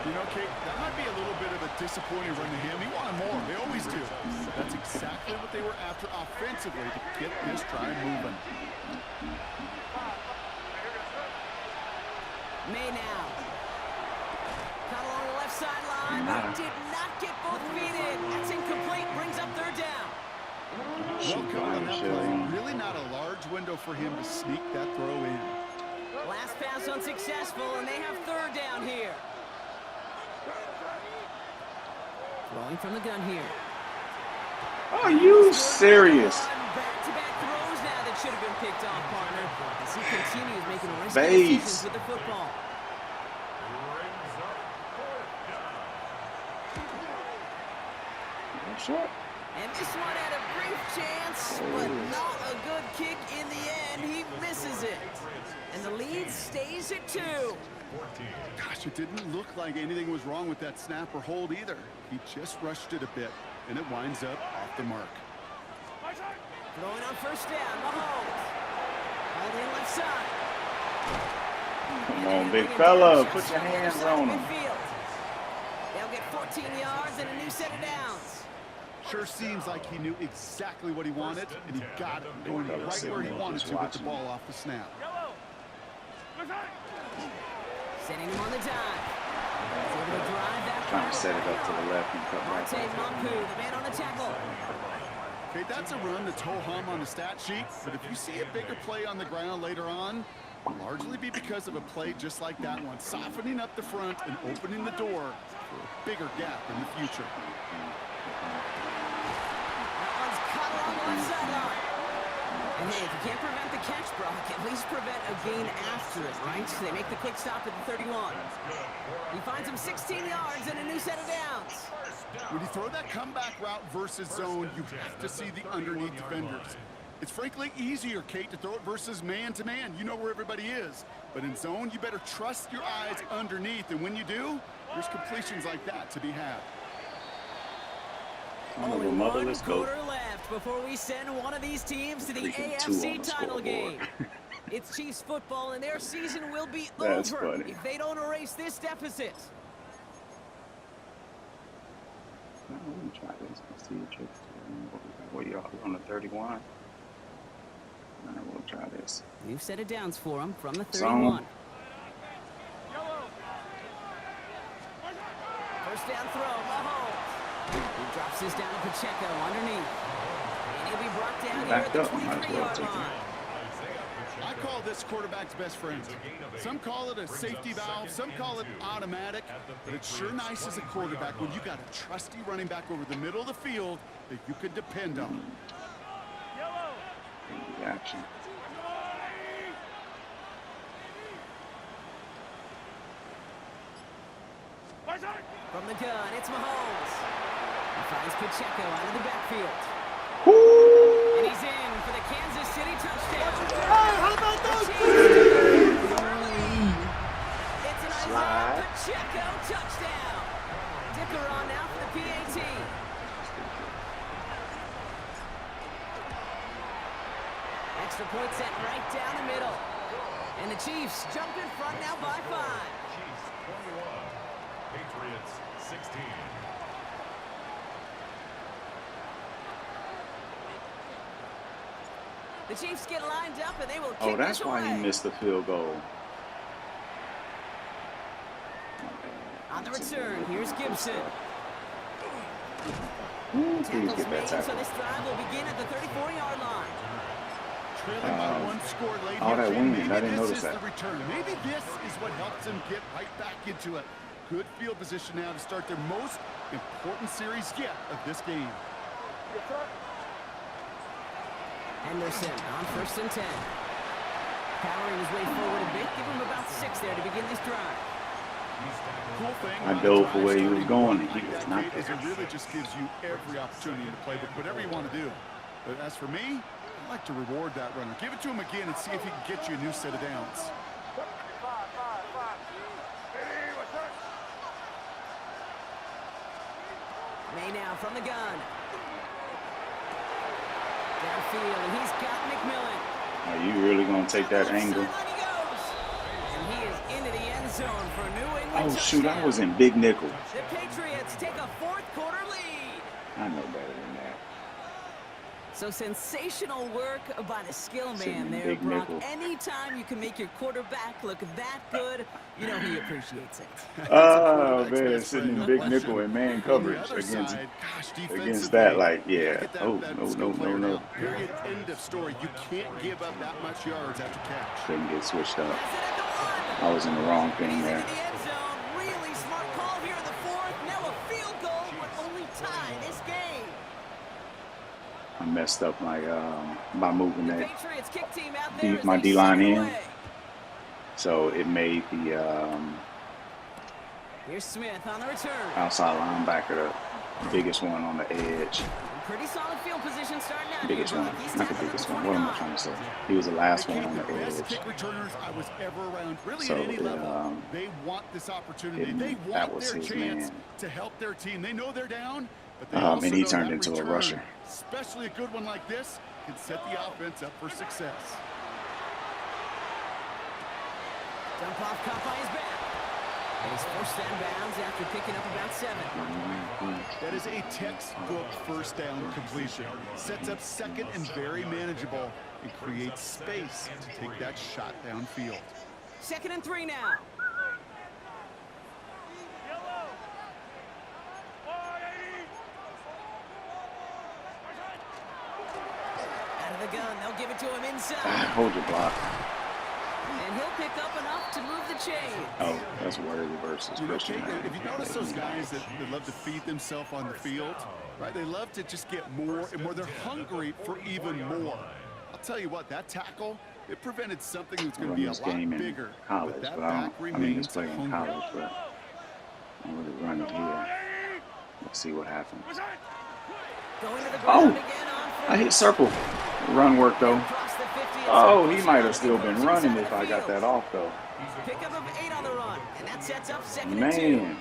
You know, Kate, that might be a little bit of a disappointing run to him. He wanted more. They always do. That's exactly what they were after offensively to get this drive moving. May now. Caught along the left sideline, but did not get both feet in. That's incomplete. Brings up third down. Well covered on that play. Really not a large window for him to sneak that throw in. Last pass unsuccessful, and they have third down here. Throwing from the gun here. Are you serious? Back-to-back throws now that should have been picked off, partner. As he continues making risky Base. decisions with the football. Short. And this one had a brief chance, but not a good kick in the end. He misses it. And the lead stays at 2. Gosh, it didn't look like anything was wrong with that snap or hold either. He just rushed it a bit, and it winds up off the mark. Throwing on first down, Mahomes. Holding left side. Come on, big fella. Put your hands on him. They'll get 14 yards and a new set of downs. Sure seems like he knew exactly what he wanted, and he got it going right where he wanted to with the ball off the snap. Setting him on the dive. He's able to drive that Trying to set it up to the left and cut back. Mapu, the man on the tackle. Okay, that's a run that's ho-hum on the stat sheet, but if you see a bigger play on the ground later on, it'll largely be because of a play just like that one, softening up the front and opening the door for a bigger gap in the future. That one's cut along the left sideline. And hey, if you can't prevent the catch, Brock, at least prevent a gain after it, right? So they make the quick stop at the 31. He finds him 16 yards and a new set of downs. When you throw that comeback route versus zone, you have to see the underneath defenders. It's frankly easier, Kate, to throw it versus man-to-man. You know where everybody is. But in zone, you better trust your eyes underneath. And when you do, there's completions like that to be had. Only one quarter left before we send one of these teams to the AFC title game. It's Chiefs football, and their season will be over if they don't erase this deficit. Let me try this. Let's see your tricks. What y'all on the 31? We'll try this. New set of downs for him from the 31. First down throw, Mahomes. He drops this down to Pacheco underneath. And he'll be brought down here at the 23-yard line. I call this quarterback's best friend. Some call it a safety valve, some call it automatic, but it's sure nice as a quarterback when you got a trusty running back over the middle of the field that you can depend on. Action. From the gun, it's Mahomes. He finds Pacheco out of the backfield. Woo! And he's in for the Kansas City touchdown. Hey, how about those? It's an Isaiah Pacheco touchdown. Dicker on now for the PAT. Extra point set right down the middle. Chiefs jump in front now by 5. Chiefs 21, Patriots 16. The Chiefs get lined up and they will kick Oh, that's this why away. he missed the field goal. On the return, here's Gibson. Ooh, please Tackles get that made, so tackle. this drive will begin at the 34-yard line. Trailing by 1 score late all here, that Jim. wind, I Maybe didn't this notice is that. the return. Maybe this is what helps them get right back into it. Good field position now to start their most important series yet of this game. Henderson on 1st and 10. Powering his way forward a bit. Give him about 6 there to begin this drive. Cool thing I about dove a for where he was drive going, and starting he like was that, not Kate, is there. it really just gives you every opportunity to play with whatever you want to do. But as for me, I like to reward that runner. Give it to him again and see if he can get you a new set of downs. May now from the gun. Downfield, and he's got McMillan. Are you really going to take that angle? Sideline he goes. And he is into the end zone for a New England Oh, shoot, I touchdown. was in big nickel. The Patriots take a 4th quarter lead. I know better than that. So sensational work by the skill Sitting man in there, big Brock. nickel. Anytime you can make your quarterback look that good, you know he appreciates it. Oh, Quarterback's man, best sitting in friend, big no nickel question. and man On the coverage other against side, gosh, that, defensively, like, yeah. get that- Oh, that no, skill no, player no, no. down. Period. End of story. You can't give up that much yards after catch. Couldn't get switched up. Has it at the 1. I was in the wrong thing He's there. into the end zone. Really smart call here in the 4th. Now a field goal would only tie this game. I messed up my by moving The that, Patriots kick team out there as my they D-line send it in. away. So it made the Here's Smith on the return. outside linebacker the biggest one on the edge. Pretty solid field position starting out Biggest here. one, He's not the tackled at biggest the one. What am I 29. trying to say? He was the last one on The the best edge. kick returners I was ever around, really So at any it, level. They want this opportunity. They that want was their his chance man. to help their team. They know they're down, but they And also he know turned that into a return, rusher. especially a good one like this, can set the offense up for success. Dump off caught by his back. And he's forced down bounds after picking up about 7. That is a textbook first down completion. Sets up second and very manageable and creates space to take that shot downfield. 2nd and 3 now. Out of the gun, they'll give it to him inside. Hold your block. And he'll pick up enough to move the chain. Oh, that's Worthy versus You know, Christian. Kate, if you notice those guys that love to feed themselves on the field, right? They love to just get more and more. They're hungry for even more. I'll tell you what, that tackle, it prevented something that's going to run be a this lot game in bigger. college, But that but I back mean, remains it's playing in hungry. college, but I'm going to run it here. Let's see what happens. Going to the Oh, ground again on I hit circle. Run work though. across the 50 and Oh, he pushing might on have still the been approaching running side of if the I got field. that off though. Pickup of 8 on the run, and that sets up 2nd and 2. Man,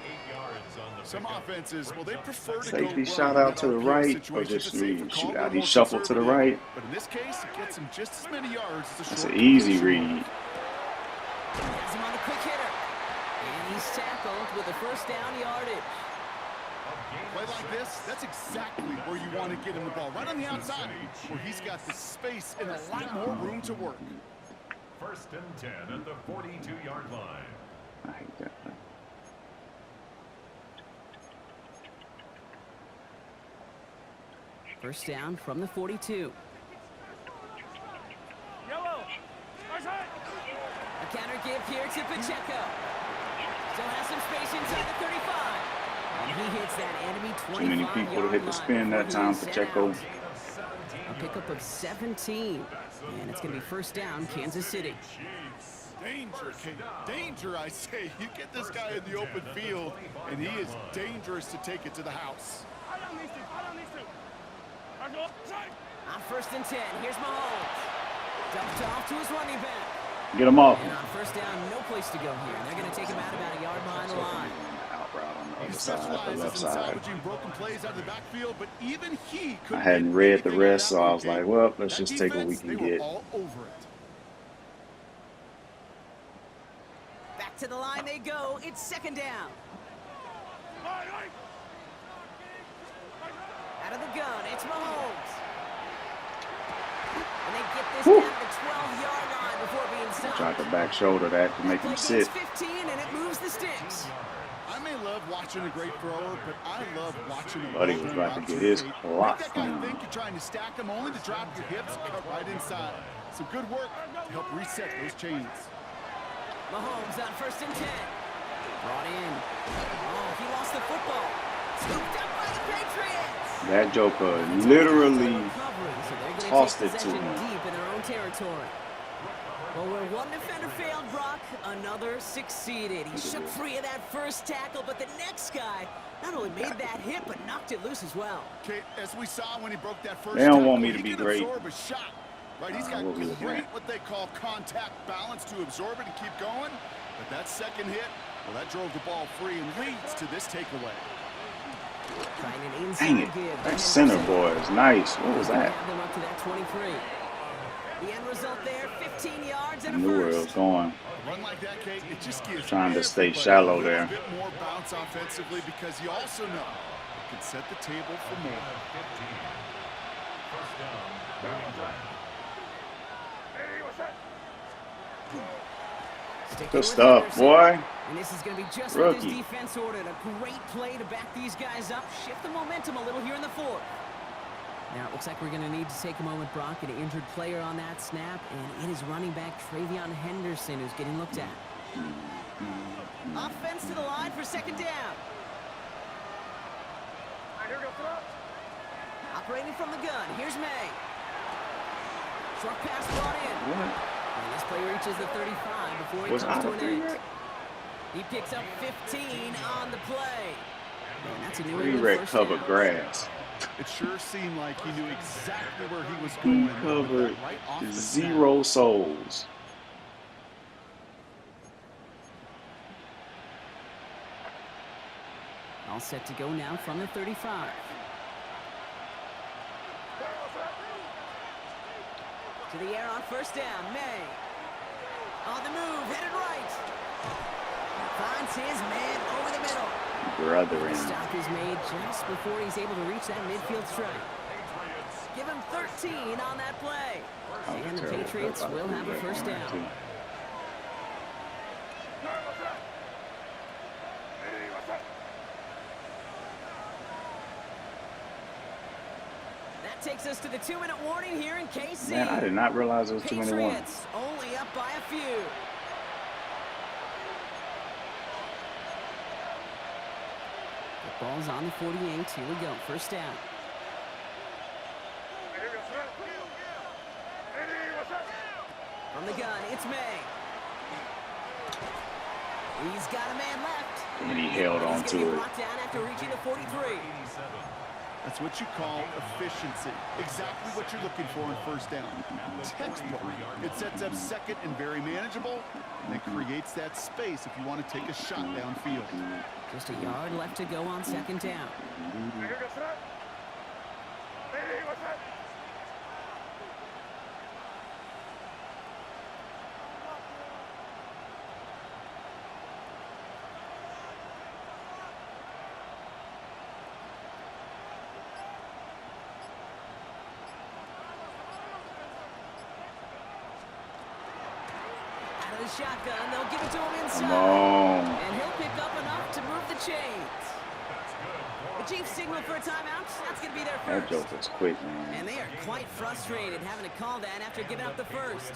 Some offenses, well, they prefer to safety go run shout in out that to the RPO right or situation. just It's a safer read call, shoot a out. little He more shuffled to the conservative. right. But in this case, it gets him just as many yards as a That's short an easy completion. read. Has him on a quick hitter. And he's tackled with a first down yardage. Play like this, that's exactly where you want to get him the ball. Right on the outside, where he's got the space and a lot more room to work. 1st and 10 at the 42-yard line. I hate that. First down from the 42. A counter give here to Pacheco. Still has some space inside the 35. And he hits that enemy 25-yard Too many people to hit the spin that time. Pacheco. A pickup of 17. And it's going to be first down, Kansas City. Danger, Kate. Danger, I say. You get this guy in the open field, and he is dangerous to take it to the house. On 1st and 10, here's Mahomes. Dumped off to his running back. Get him off. And on first down, no place to go here. They're going to take him out about a yard behind the line. Out route on the He other side, the left specializes in side. salvaging broken plays out of the backfield, but even he I couldn't hadn't get read the anything out of rest, that so I one, was Kate. like, well, let's That just take what we defense, can they were get. all over it. Back to the line they go. It's second down. Out of the gun, it's Mahomes. And they get this down to the 12-yard line before being stopped. Tried to back shoulder that to make him sit. 15, and it moves the sticks. I may love watching a great thrower, but I love watching a Buddy was about to get his clock Make that guy think you're trying to stack him only to drop your hips and cut right inside. Some good work to help reset those chains. Mahomes on 1st and 10. Brought in. Oh, he lost the football. Scooped up by the Patriots. That joker literally so tossed it to him. Deep in their own territory. Well, where one defender failed, Brock, another succeeded. He shook free of that first tackle, but the next guy not only made that hit, but knocked it loose as well. Okay, as we saw when he broke that first They don't tackle, want me to he be can great. absorb a shot. Right, he's got great what they call contact balance to absorb it and keep going. But that second hit, well, that drove the ball free and leads to this takeaway. Dang it. That center boy is nice. What was that? Up to that 23. The end result there, 15 yards and I a knew where it first. was going. Run like that, Kate, it just gives Trying to stay everybody shallow a there. bit more bounce offensively because you also know it can set the table for more. First down. Good stuff, boy. And this is going to be just Rookie. what this defense ordered. A great play to back these guys up, shift the momentum a little here in the fourth. Now, it looks like we're going to need to take a moment, Brock, an injured player on that snap, and it is running back Travion Henderson who's getting looked at. Offense to the line for second down. Operating from the gun, here's May. Short pass brought in. What? And this play reaches the 35 before he Was comes out to of an three end. yet? He picks up 15 on the play. And that's a New Three England red first cover down. grass. It sure seemed like he knew exactly where he was He going. with covered that right off the snap. 0 souls. All set to go now from the 35. To the air on first down, May. On the move, headed right. Finds his man over the middle. Brethren. Stop is made just before he's able to reach that midfield strike. Give him 13 on that play. And the Patriots will have a first down. That takes us to the 2-minute warning here in KC. Man, I did not realize it was 2 minute warning. Patriots only up by a few. The ball's on the 48. Here we go. First down. From the gun, it's May. He's got a man left. And he held on He's gonna to be it. brought down after reaching the 43. That's what you call efficiency. Exactly what you're looking for in first down. Textbook. It sets up second and very manageable, and it creates that space if you want to take a shot downfield. Just a yard left to go on second down. Out of the shotgun, they'll give it to him inside. Come on. And he'll pick up enough to move the chains. The Chiefs signal for a timeout. That's going to be their That first. joker's quick, man. And they are quite frustrated having to call that after giving up the first.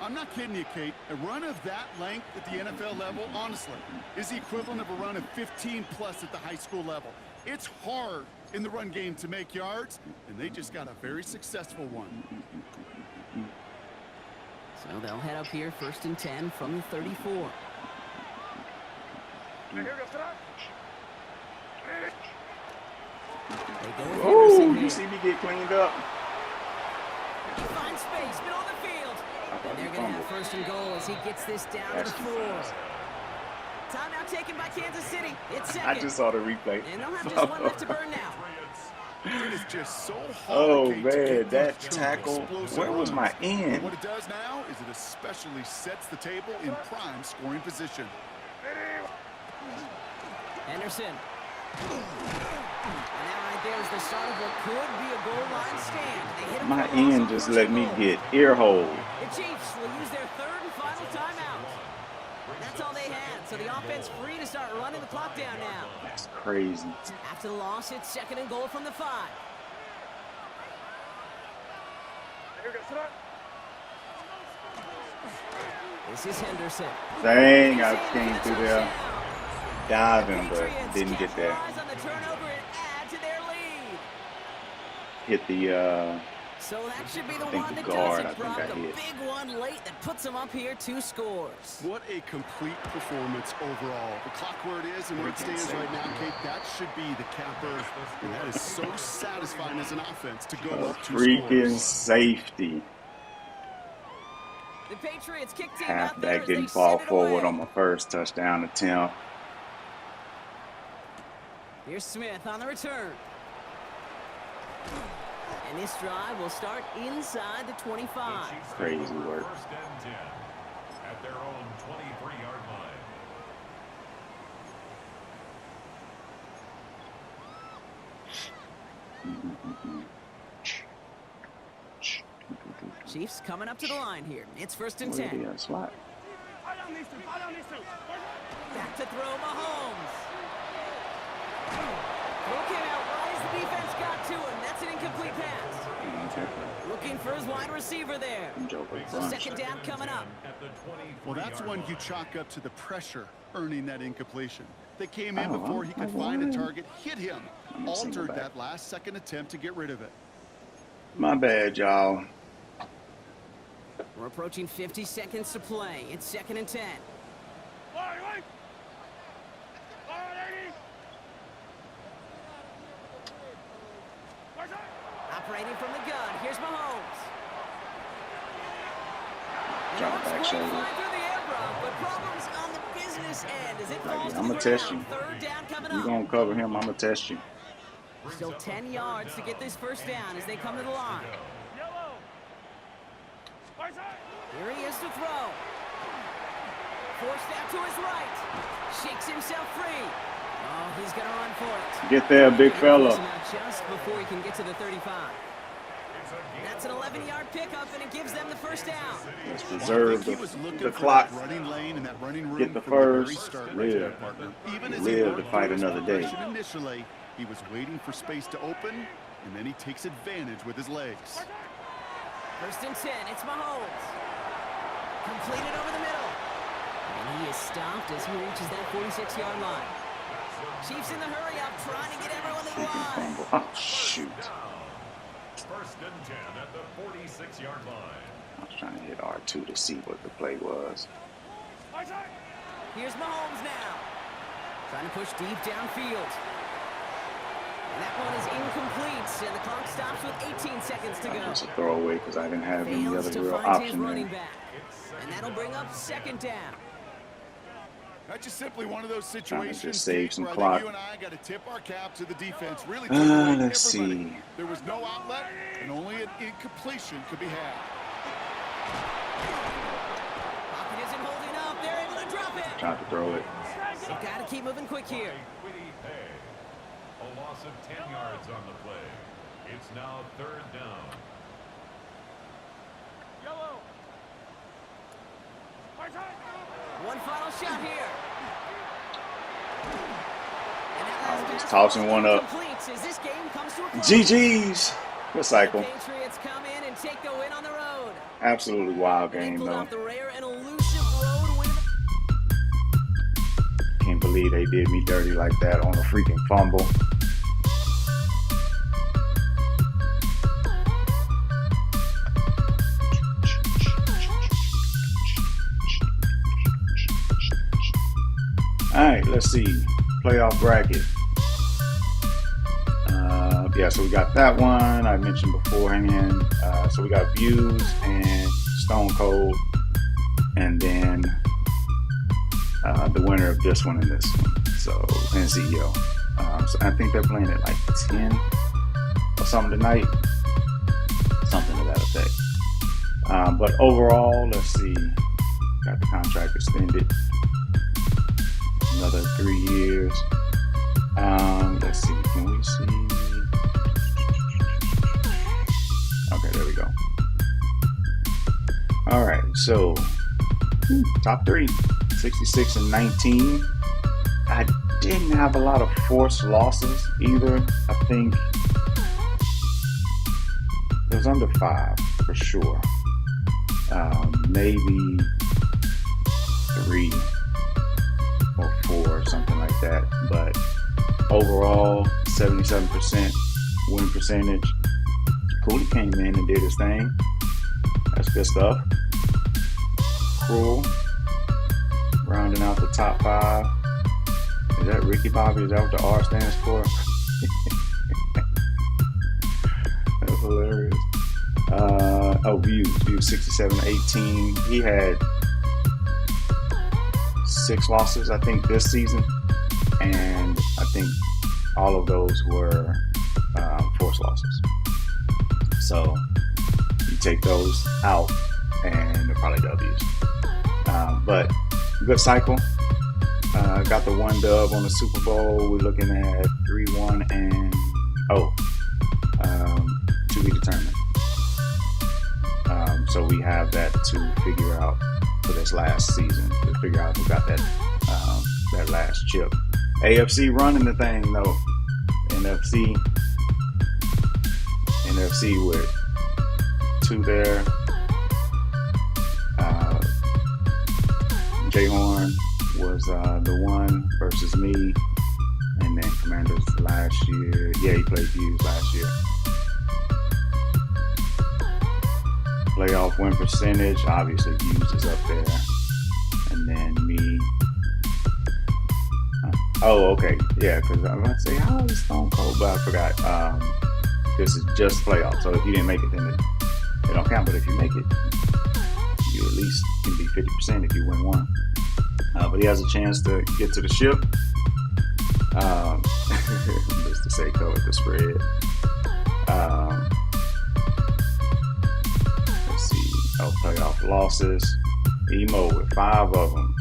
I'm not kidding you, Kate. A run of that length at the NFL level, honestly, is the equivalent of a run of 15-plus at the high school level. It's hard in the run game to make yards, and they just got a very successful one. So they'll head up here, 1st and 10 from the 34. They go with Oh, Henderson you here. see me get cleaned up? He finds space, middle of the field. And they're going to have 1st and goal as he gets this down to the That's 4. Timeout taken by Kansas City. It's second. I just saw the replay. And they'll have just one left to burn now. It is just so hard Oh to man, get that these tackle. explosive Where was my runs. And end? what it does now is it especially sets the table in prime scoring position. Anderson. And that right there is the start of what could be a goal line stand. They hit him My for a loss end on just first let and me goal. get ear hole. The Chiefs will use their third and final timeout. That's all they had, so the offense free to start running the clock down now. That's crazy. After the loss, it's second and goal from the 5. This is Henderson. Dang, I came through there diving, but Patriots didn't get there. capitalize on the turnover and add to their lead. Hit the So that should be the think one the that guard, does I it, think Brock. I A hit. big one late that puts them up here 2 scores. What a complete performance overall. The clock where it is and where it stands right now, Kate, that should be the capper. And that is so satisfying as an offense to go up 2 freaking scores. safety. The Patriots kick team out there Halfback as didn't they fall send it forward away. on my first touchdown attempt. Here's Smith on the return. And this drive will start inside the 25. Crazy work. First and 10 at their own 23-yard line. Chiefs coming up to the line here. It's first and Where 10. did he slot? Back to throw Mahomes. Throw came out right as the defense got to him. That's an incomplete pass. Okay. Looking for his wide receiver there. Joker So bunch. second down coming up. At the 23-yard Well, that's one you line. chalk up to the pressure earning that incompletion. They came in Oh, before he could I find a won. target, hit him, I'm a single altered back. that last-second attempt to get rid of it. My bad, y'all. We're approaching 50 seconds to play. It's second and 10. Operating from the gun. Here's Mahomes. Drop Looks back great shoulder. flying through the air, Brock, but problems on the business end as it falls to I'ma the test ground. you. Third down coming You up. gonna cover him? I'ma test you. Still 10 yards to get this first down as they come to the line. Here he is to throw. Forced out to his right. Shakes himself free. Oh, he's going to run for it. Get there, big fella. Just before he can get to the 35. That's an 11-yard pickup, and it gives them the first down. Let's Well, I preserve think he was looking the for clock. that running lane and that running room Get the from very first, start right live. there, partner. Even as he Live to worked fight through his another day. progression initially, he was waiting for space to open, and then he takes advantage with his legs. First and 10, it's Mahomes. Completed over the middle. And he is stopped as he reaches that 46-yard line. Chiefs in the hurry up, trying to get everyone to the line. Fumble. Oh, shoot. First and 10 at the 46-yard line. I was trying to hit R2 to see what the play was. Here's Mahomes now. Trying to push deep downfield. And that one is incomplete, and the clock stops with 18 seconds to go. Just a throwaway because I didn't have any Fails other to real find his option running there. back. And that'll bring up second down. That's just simply one of those Trying to situations, just save Kate, some where I clock. think you and I got to tip our cap to the defense. Really took away Let's everybody. see. There was no outlet, and only an incompletion could be had. Pocket isn't holding up. They're able to drop it. Tried to throw it. They've got to keep moving quick here. Quiddy Pay. A loss of 10 yards on the play. It's now third down. One final shot here. I was just tossing one up. GG's. Good cycle. Patriots come in and take the win on the road. Absolutely wild They game, pulled though. off the rare and elusive road win. Can't believe they did me dirty like that on a freaking fumble. All right, let's see. Playoff bracket. Yeah, so we got that one I mentioned beforehand. So we got Viiewss and Stone Cold, and then the winner of this one and this one. So and CEO. So I think they're playing at like 10. or something tonight. Something to that effect. But overall, let's see. Got the contract extended. Another 3 years. Let's see. Can we see? Okay, there we go. All right. So, top 3. 66 and 19. I didn't have a lot of forced losses either. I think it was under 5 for sure. Maybe 3 or 4, something like that. But overall, 77% win percentage. Cody came in and did his thing. That's good stuff. Cruel, rounding out the top 5. Is that Ricky Bobby? Is that what the R stands for? That's hilarious. Viiewss 67-18. He had 6 losses, I think, this season, and I think all of those were forced losses. So you take those out, and they're probably W's. But good cycle. Got the 1 dub on the Super Bowl. We're looking at 3-1 and to be determined. So we have that to figure out for this last season, to figure out who got that last chip. AFC running the thing though. NFC with 2 there. Jayhorn was the 1 versus me, and then Commanders last year. Yeah, he played Viiewss last year. Playoff win percentage, obviously Viiewss is up there, and then me. Okay, yeah, because I'm going to say, how is Stone Cold, but I forgot. This is just playoff, so if you didn't make it, then it don't count, but if you make it, you at least can be 50% if you win 1. But he has a chance to get to the ship. Just to say, cover the spread. Let's see. Playoff losses. Emo with 5 of them.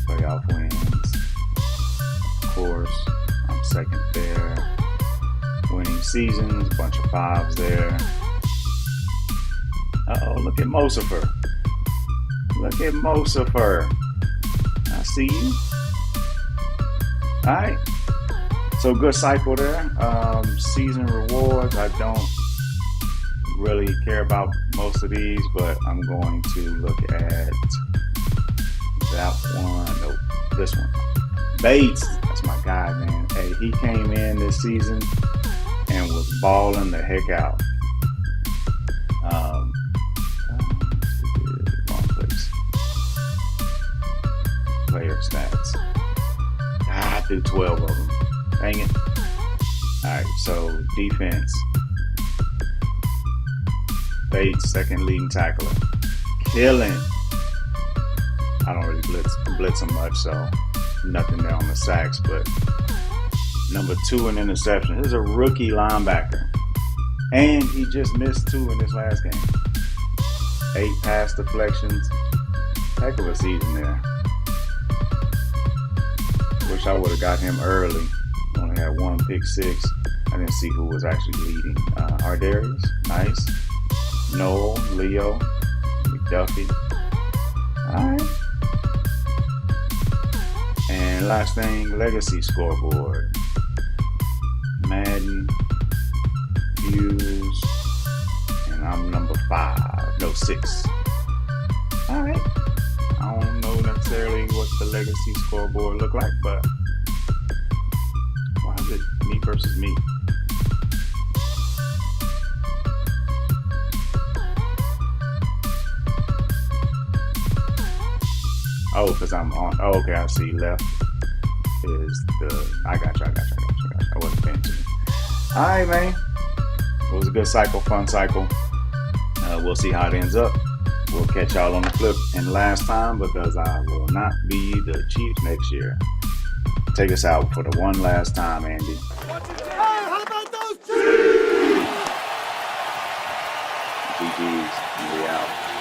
Playoff wins. Of course, I'm second there. Winning seasons, a bunch of 5s there. Look at Mosifer. Look at Mosifer. I see you. Alright. So good cycle there. Season rewards. I don't really care about most of these, but I'm going to look at that one. Nope. This one. Bates. That's my guy, man. Hey, he came in this season and was balling the heck out. Wrong place. Player stats. I threw 12 of them. Dang it. Alright, so defense. Bates, second leading tackler. Killing. I don't really blitz him much, so nothing there on the sacks, but number 2 in interception. This is a rookie linebacker. And he just missed 2 in this last game. 8 pass deflections. Heck of a season there. Wish I would have got him early. Only had 1 pick 6. I didn't see who was actually leading. Ardarius, nice. Noel, Leo, McDuffie. Alright. And last thing, legacy scoreboard. Madden, Viiewss, and I'm number 6. Alright. I don't know necessarily what the legacy scoreboard look like, but why is it me versus me? Oh, because I'm on. Oh, okay, I see. Left is the. I got you. I wasn't paying attention. All right, man. It was a good cycle, fun cycle. We'll see how it ends up. We'll catch y'all on the flip and last time, because I will not be the Chiefs next year. Take us out for the one last time, Andy. Hey, how about those Chiefs? GG's, and we out.